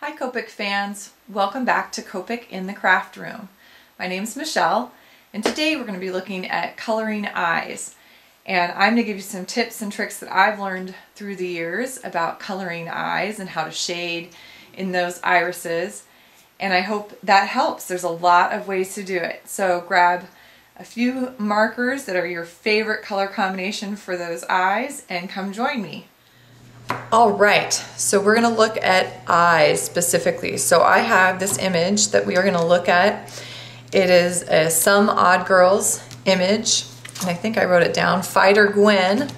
Hi Copic fans, welcome back to Copic in the Craft Room. My name's Michelle and today we're going to be looking at coloring eyes, and I'm going to give you some tips and tricks that I've learned through the years about coloring eyes and how to shade in those irises, and I hope that helps. There's a lot of ways to do it, so grab a few markers that are your favorite color combination for those eyes and come join me. All right, so we're going to look at eyes specifically. So I have this image that we are going to look at. It is a Some Odd Girls image, and I think I wrote it down, Fighter Gwen.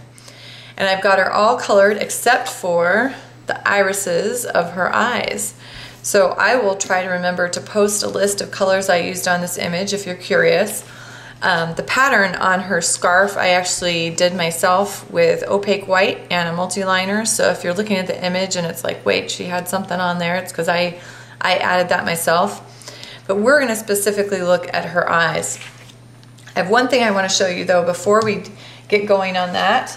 And I've got her all colored except for the irises of her eyes. So I will try to remember to post a list of colors I used on this image if you're curious. The pattern on her scarf I actually did myself with opaque white and a multi-liner, so if you're looking at the image and it's like, wait, she had something on there, it's because I added that myself. But we're going to specifically look at her eyes. I have one thing I want to show you though before we get going on that,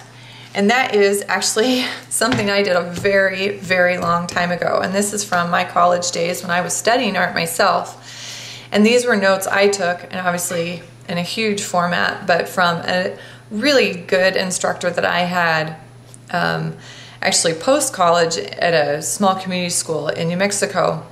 and that is actually something I did a very, very long time ago, and this is from my college days when I was studying art myself. And these were notes I took, and obviously in a huge format, but from a really good instructor that I had actually post-college at a small community school in New Mexico.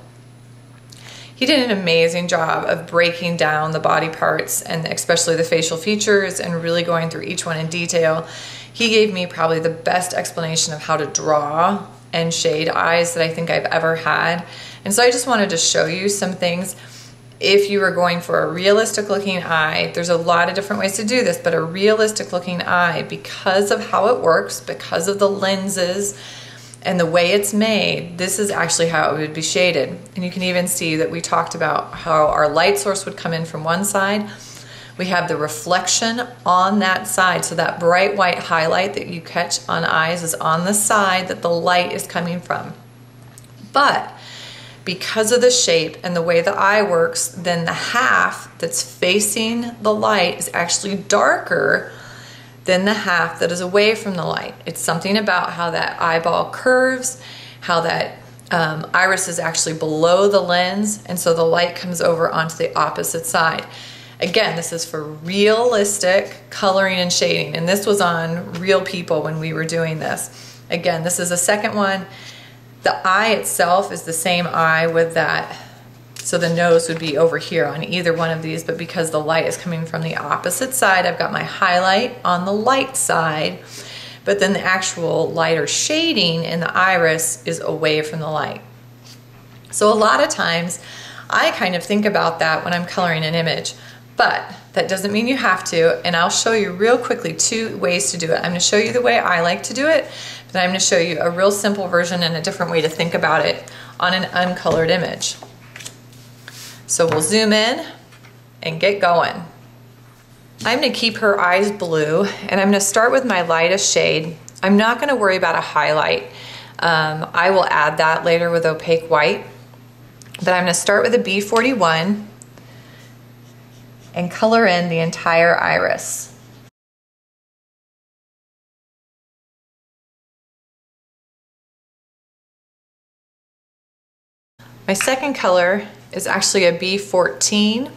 He did an amazing job of breaking down the body parts and especially the facial features and really going through each one in detail. He gave me probably the best explanation of how to draw and shade eyes that I think I've ever had. And so I just wanted to show you some things. If you are going for a realistic looking eye, there's a lot of different ways to do this, but a realistic looking eye, because of how it works, because of the lenses and the way it's made, this is actually how it would be shaded. And you can even see that we talked about how our light source would come in from one side. We have the reflection on that side, so that bright white highlight that you catch on eyes is on the side that the light is coming from. But because of the shape and the way the eye works, then the half that's facing the light is actually darker than the half that is away from the light. It's something about how that eyeball curves, how that iris is actually below the lens, and so the light comes over onto the opposite side. Again, this is for realistic coloring and shading, and this was on real people when we were doing this. Again, this is a second one. The eye itself is the same eye with that, so the nose would be over here on either one of these, but because the light is coming from the opposite side, I've got my highlight on the light side, but then the actual lighter shading in the iris is away from the light. So a lot of times I kind of think about that when I'm coloring an image, but that doesn't mean you have to, and I'll show you real quickly two ways to do it. I'm going to show you the way I like to do it, but I'm going to show you a real simple version and a different way to think about it on an uncolored image. So we'll zoom in and get going. I'm going to keep her eyes blue, and I'm going to start with my lightest shade. I'm not going to worry about a highlight. I will add that later with opaque white, but I'm going to start with a B41 and color in the entire iris. My second color is actually a B14,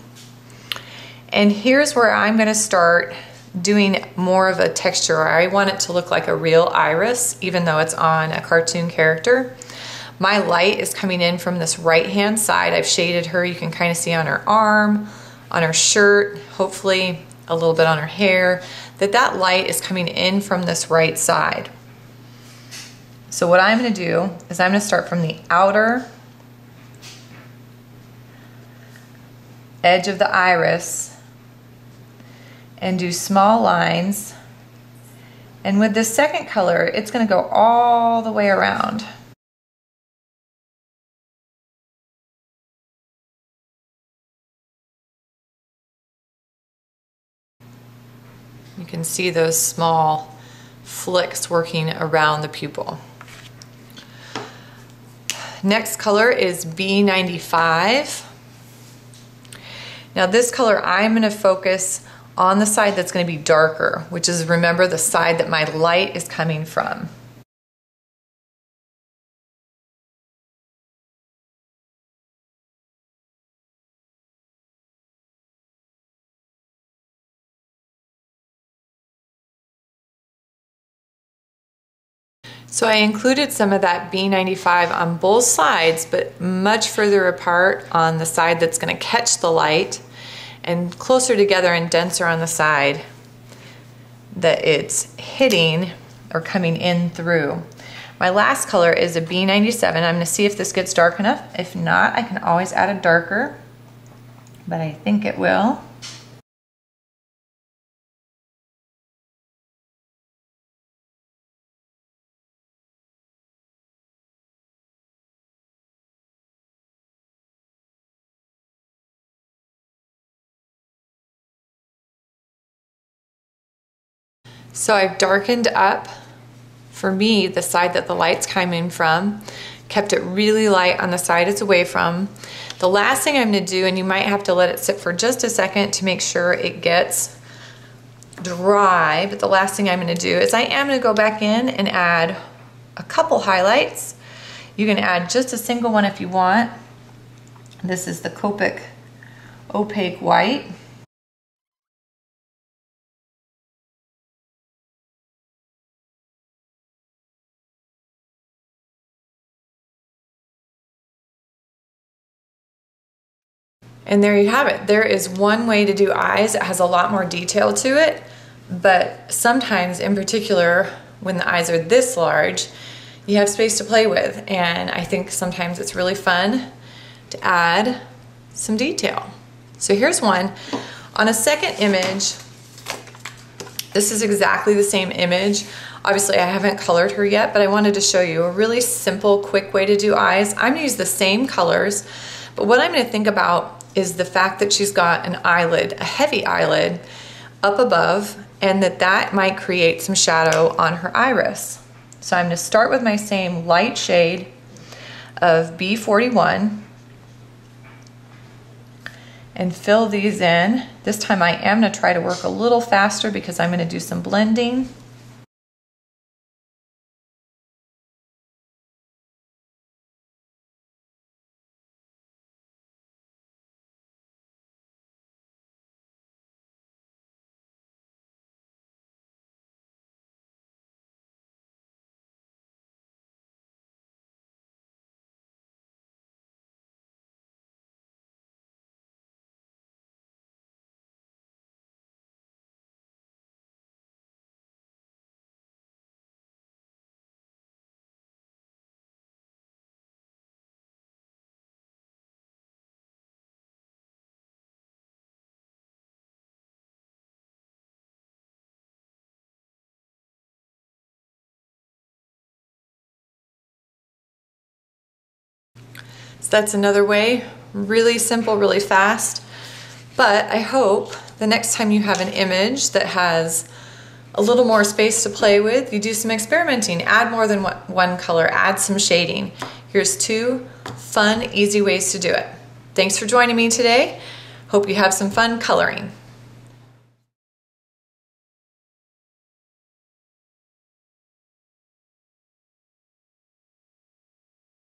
and here's where I'm going to start doing more of a texture. I want it to look like a real iris, even though it's on a cartoon character. My light is coming in from this right hand side. I've shaded her, you can kind of see on her arm, on her shirt, hopefully a little bit on her hair, that light is coming in from this right side. So what I'm going to do is I'm going to start from the outer edge of the iris and do small lines, and with this second color it's going to go all the way around. You can see those small flicks working around the pupil. Next color is B95. Now this color I'm going to focus on the side that's going to be darker, which is, remember, the side that my light is coming from. So I included some of that B95 on both sides, but much further apart on the side that's going to catch the light, and closer together and denser on the side that it's hitting or coming in through. My last color is a B97. I'm going to see if this gets dark enough. If not, I can always add a darker, but I think it will. So I've darkened up, for me, the side that the light's coming from, kept it really light on the side it's away from. The last thing I'm going to do, and you might have to let it sit for just a second to make sure it gets dry, but the last thing I'm going to do is I am going to go back in and add a couple highlights. You can add just a single one if you want. This is the Copic Opaque White. And there you have it. There is one way to do eyes. It has a lot more detail to it, but sometimes, in particular, when the eyes are this large, you have space to play with. And I think sometimes it's really fun to add some detail. So here's one. On a second image, this is exactly the same image. Obviously, I haven't colored her yet, but I wanted to show you a really simple, quick way to do eyes. I'm gonna use the same colors, but what I'm gonna think about is the fact that she's got an eyelid, a heavy eyelid up above, and that might create some shadow on her iris. So I'm going to start with my same light shade of B41 and fill these in. This time I am going to try to work a little faster because I'm going to do some blending. So that's another way, really simple, really fast. But I hope the next time you have an image that has a little more space to play with, you do some experimenting, add more than one color, add some shading. Here's two fun, easy ways to do it. Thanks for joining me today. Hope you have some fun coloring.